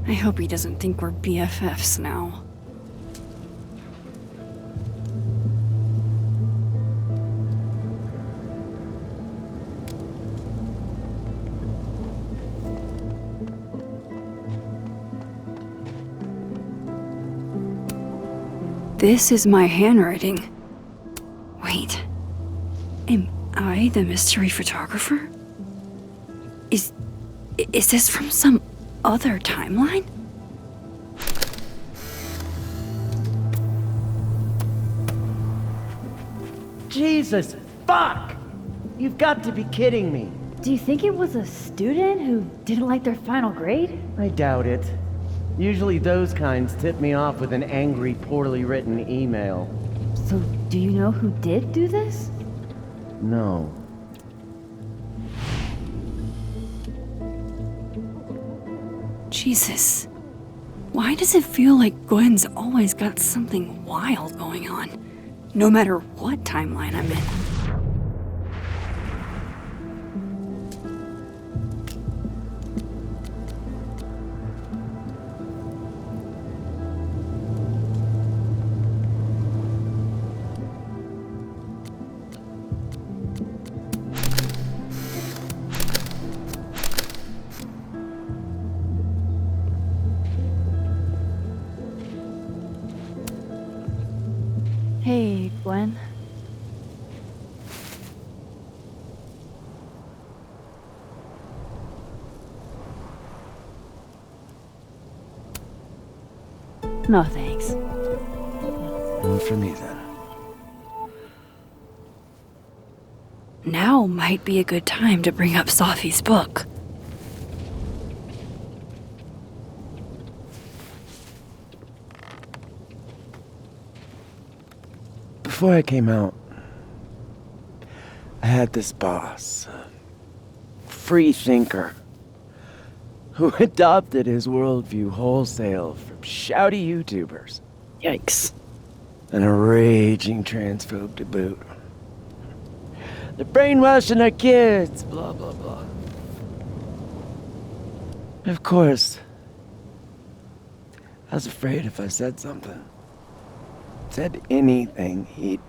I hope he doesn't think we're BFFs now. This is my handwriting. Wait. Am I the mystery photographer? Is this from some other timeline? Jesus, fuck! You've got to be kidding me. Do you think it was a student who didn't like their final grade? I doubt it. Usually those kinds tip me off with an angry, poorly written email. So, do you know who did do this? No. Jesus. Why does it feel like Gwen's always got something wild going on? No matter what timeline I'm in. Hey, Gwen. No, thanks. And for me, then. Now might be a good time to bring up Safi's book. Before I came out, I had this boss, a free thinker, who adopted his worldview wholesale from shouty YouTubers. Yikes. And a raging transphobe to boot. They're brainwashing our kids, blah, blah, blah. Of course, I was afraid if I said something, said anything, he'd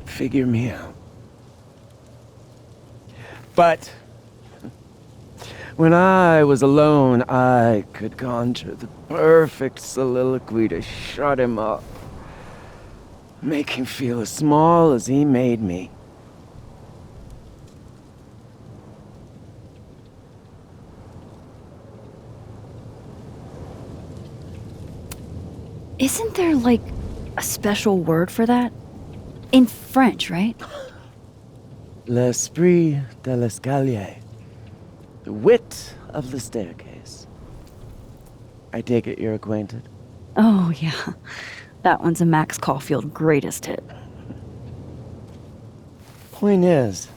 figure me out. But when I was alone, I could conjure the perfect soliloquy to shut him up. Make him feel as small as he made me. Isn't there, like, a special word for that? In French, right? L'esprit de l'escalier. The wit of the staircase. I take it you're acquainted? Oh, yeah. That one's a Max Caulfield greatest hit. Point is,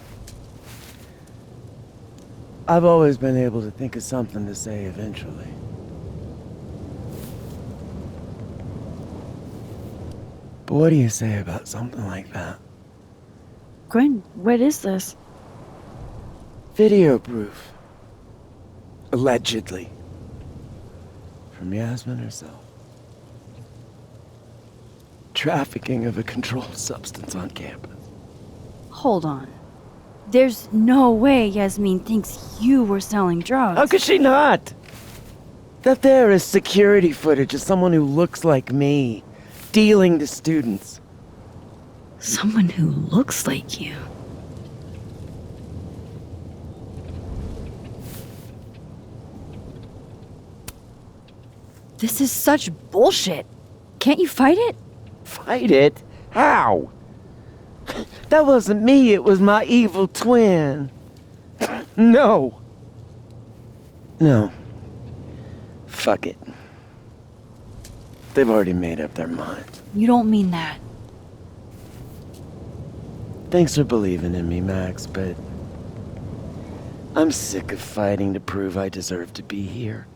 I've always been able to think of something to say eventually. But what do you say about something like that? Gwen, what is this? Video proof. Allegedly. From Yasmin herself. Trafficking of a controlled substance on campus. Hold on. There's no way Yasmin thinks you were selling drugs. How could she not? That there is security footage of someone who looks like me, dealing to students. Someone who looks like you. This is such bullshit. Can't you fight it? Fight it? How? That wasn't me, it was my evil twin. No. No. Fuck it. They've already made up their minds. You don't mean that. Thanks for believing in me, Max, but I'm sick of fighting to prove I deserve to be here.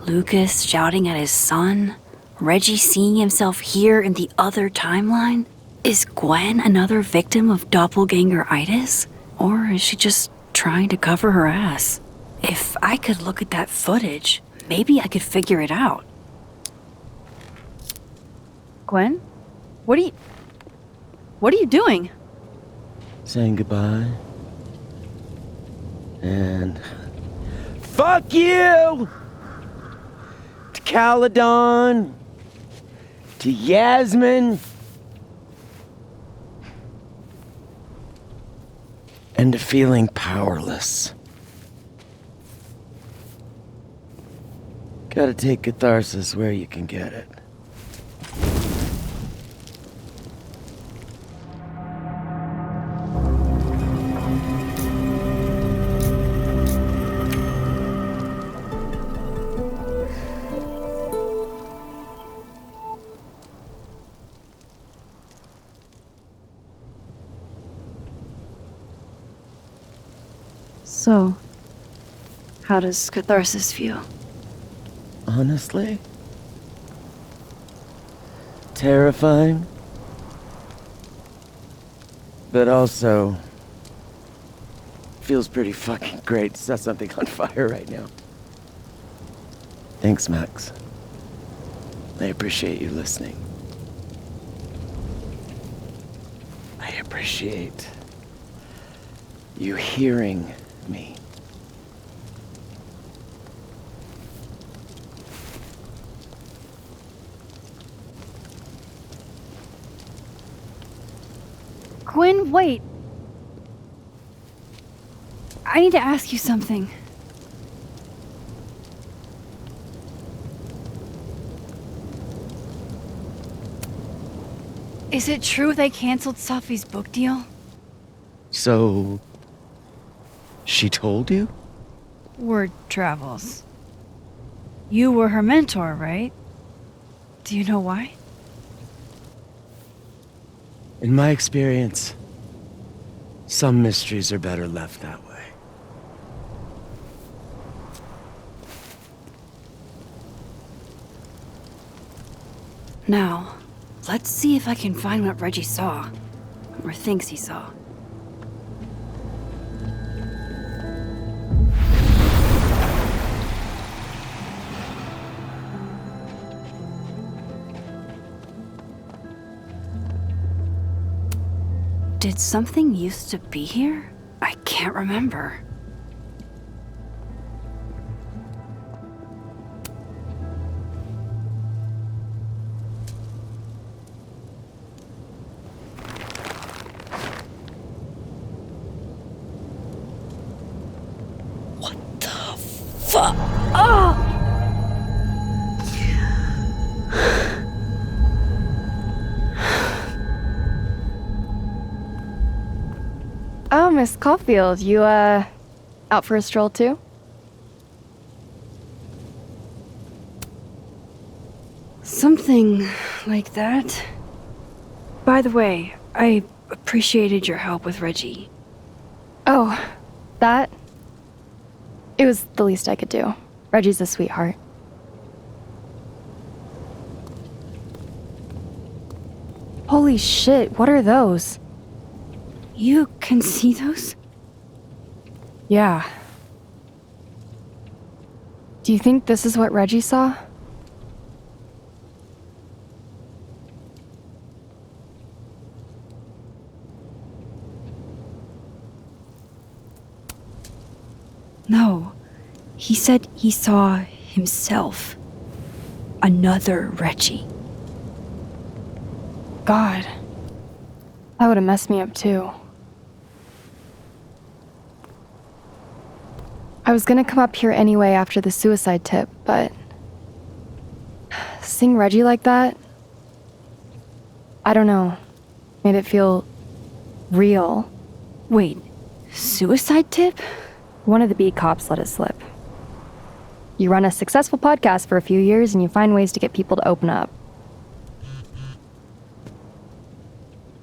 Lucas shouting at his son? Reggie seeing himself here in the other timeline? Is Gwen another victim of doppelganger-itis? Or is she just trying to cover her ass? If I could look at that footage, maybe I could figure it out. Gwen? What are you doing? Saying goodbye. And fuck you! To Caledon. To Yasmin. And to feeling powerless. Gotta take catharsis where you can get it. So, how does catharsis feel? Honestly? Terrifying. But also feels pretty fucking great to set something on fire right now. Thanks, Max. I appreciate you listening. I appreciate you hearing me. Gwen, wait. I need to ask you something. Is it true they canceled Safi's book deal? So, she told you? Word travels. You were her mentor, right? Do you know why? In my experience, some mysteries are better left that way. Now, let's see if I can find what Reggie saw. Or thinks he saw. Did something used to be here? I can't remember. What the fuck? Oh! Oh, Miss Caulfield, you, out for a stroll too? Something like that. By the way, I appreciated your help with Reggie. Oh, that? It was the least I could do. Reggie's a sweetheart. Holy shit, what are those? You can see those? Yeah. Do you think this is what Reggie saw? No. He said he saw himself. Another Reggie. God. That would have messed me up too. I was gonna come up here anyway after the suicide tip, but seeing Reggie like that, I don't know, made it feel real. Wait, suicide tip? One of the beat cops let it slip. You run a successful podcast for a few years and you find ways to get people to open up.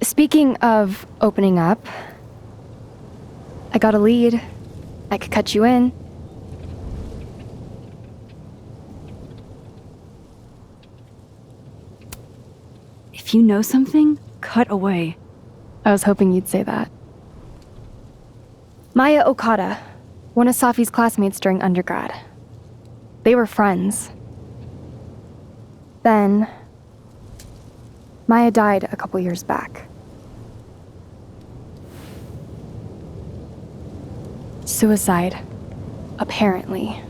Speaking of opening up, I got a lead. I could cut you in. If you know something, cut away. I was hoping you'd say that. Maya Okada, one of Safi's classmates during undergrad. They were friends. Then, Maya died a couple years back. Suicide, apparently.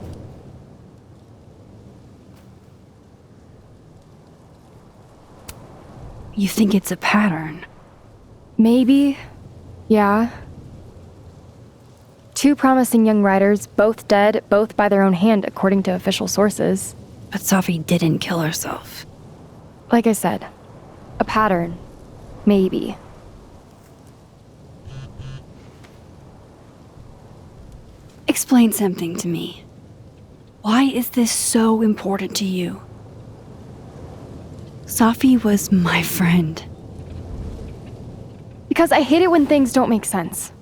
You think it's a pattern? Maybe. Yeah. Two promising young writers, both dead, both by their own hand, according to official sources. But Safi didn't kill herself. Like I said, a pattern. Maybe. Explain something to me. Why is this so important to you? Safi was my friend. Because I hate it when things don't make sense.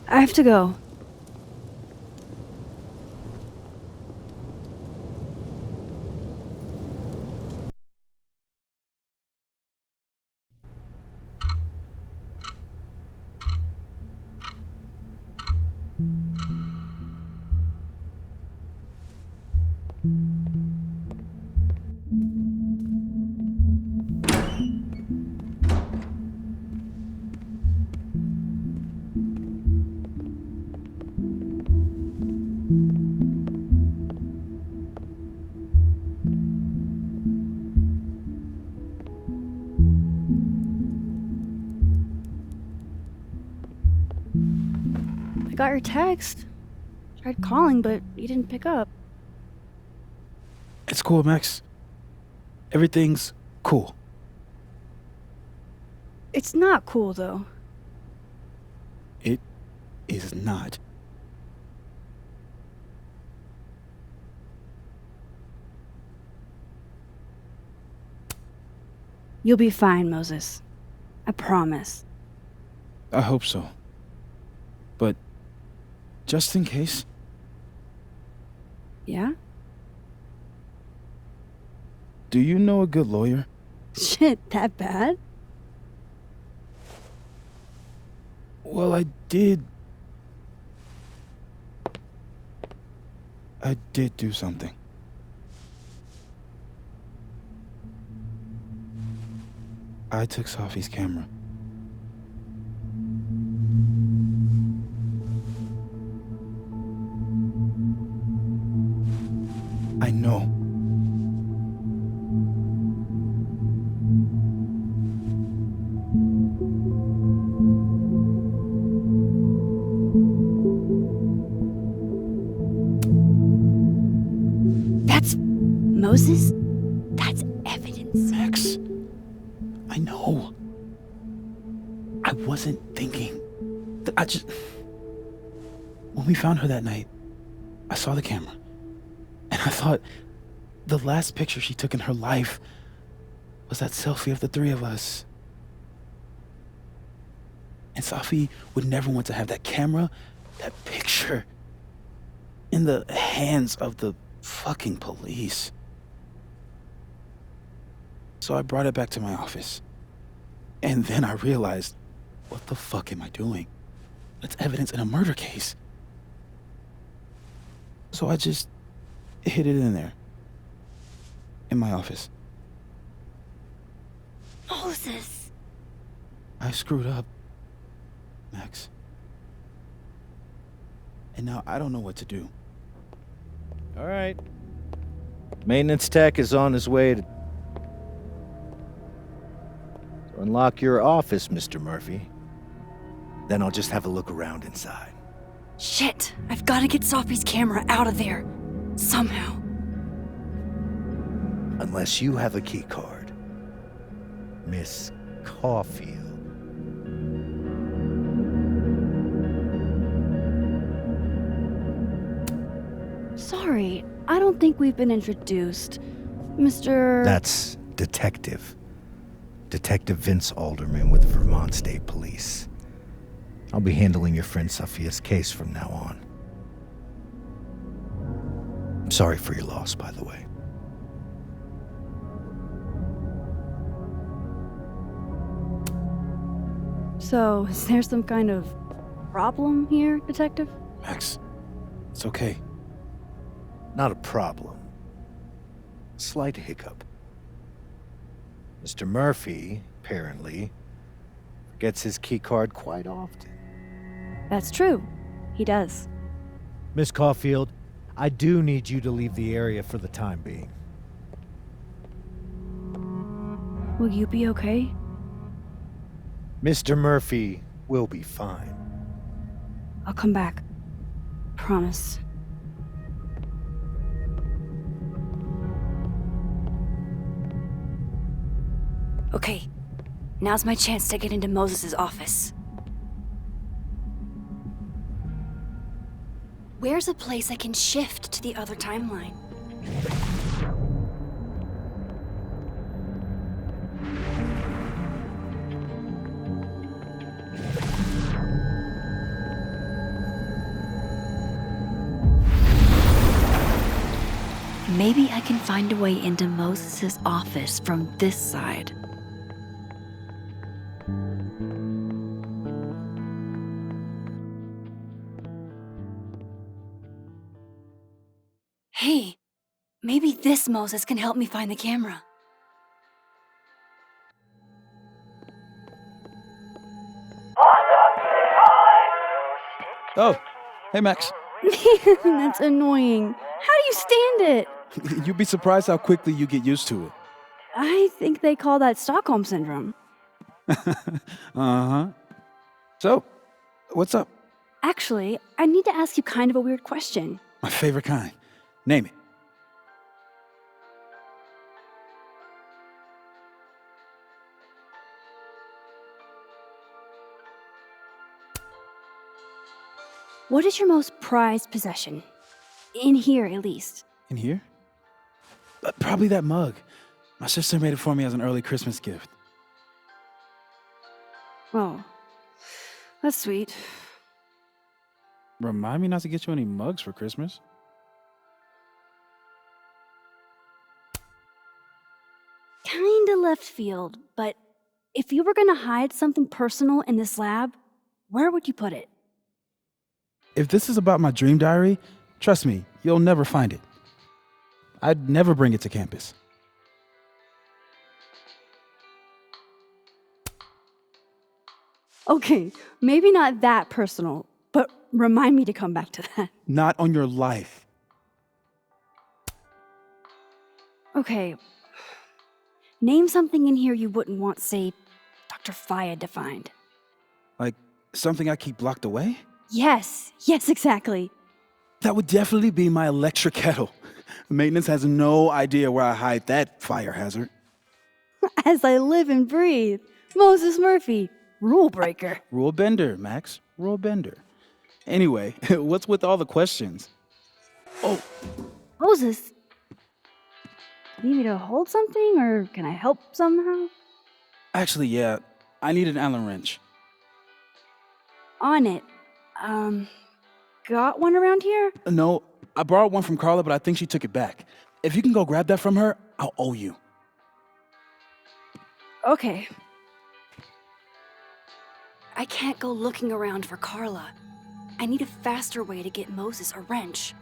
I have to go. I got your text. Tried calling, but you didn't pick up. It's cool, Max. Everything's cool. It's not cool, though. It is not. You'll be fine, Moses. I promise. I hope so. But just in case, Yeah? do you know a good lawyer? Shit, that bad? Well, I did do something. I took Safi's camera. I know. That's Moses? That's evidence. Max, I know. I wasn't thinking. When we found her that night, I saw the camera. And I thought the last picture she took in her life was that selfie of the three of us. And Safi would never want to have that camera, that picture, in the hands of the fucking police. So I brought it back to my office. And then I realized, what the fuck am I doing? That's evidence in a murder case. So I just hid it in there. In my office. Moses! I screwed up, Max. And now I don't know what to do. All right. Maintenance tech is on his way to unlock your office, Mr. Murphy. Then I'll just have a look around inside. Shit! I've got to get Safi's camera out of there. Somehow. Unless you have a key card. Miss Caulfield. Sorry, I don't think we've been introduced. Mr. That's Detective. Detective Vince Alderman with Vermont State Police. I'll be handling your friend Sophia's case from now on. I'm sorry for your loss, by the way. So, is there some kind of problem here, Detective? Max, it's okay. Not a problem. Slight hiccup. Mr. Murphy, apparently, forgets his keycard quite often. That's true. He does. Miss Caulfield, I do need you to leave the area for the time being. Will you be okay? Mr. Murphy will be fine. I'll come back. Promise. Okay, now's my chance to get into Moses' office. Where's a place I can shift to the other timeline? Maybe I can find a way into Moses' office from this side. Hey, maybe this Moses can help me find the camera. Oh, hey Max. That's annoying. How do you stand it? You'd be surprised how quickly you get used to it. I think they call that Stockholm Syndrome. Uh-huh. So, what's up? Actually, I need to ask you kind of a weird question. My favorite kind. Name it. What is your most prized possession? In here, at least. In here? Probably that mug. My sister made it for me as an early Christmas gift. Oh, that's sweet. Remind me not to get you any mugs for Christmas. Kinda left field, but if you were gonna hide something personal in this lab, where would you put it? If this is about my dream diary, trust me, you'll never find it. I'd never bring it to campus. Okay, maybe not that personal, but remind me to come back to that. Not on your life. Okay. Name something in here you wouldn't want, say, Dr. Fayed to find. Like something I keep locked away? Yes, exactly. That would definitely be my electric kettle. Maintenance has no idea where I hide that fire hazard. As I live and breathe. Moses Murphy, rule breaker. Rule bender, Max. Rule bender. Anyway, what's with all the questions? Oh, Moses, need me to hold something or can I help somehow? actually, yeah. I need an Allen wrench. On it. Got one around here? No, I borrowed one from Carla, but I think she took it back. If you can go grab that from her, I'll owe you. Okay. I can't go looking around for Carla. I need a faster way to get Moses a wrench.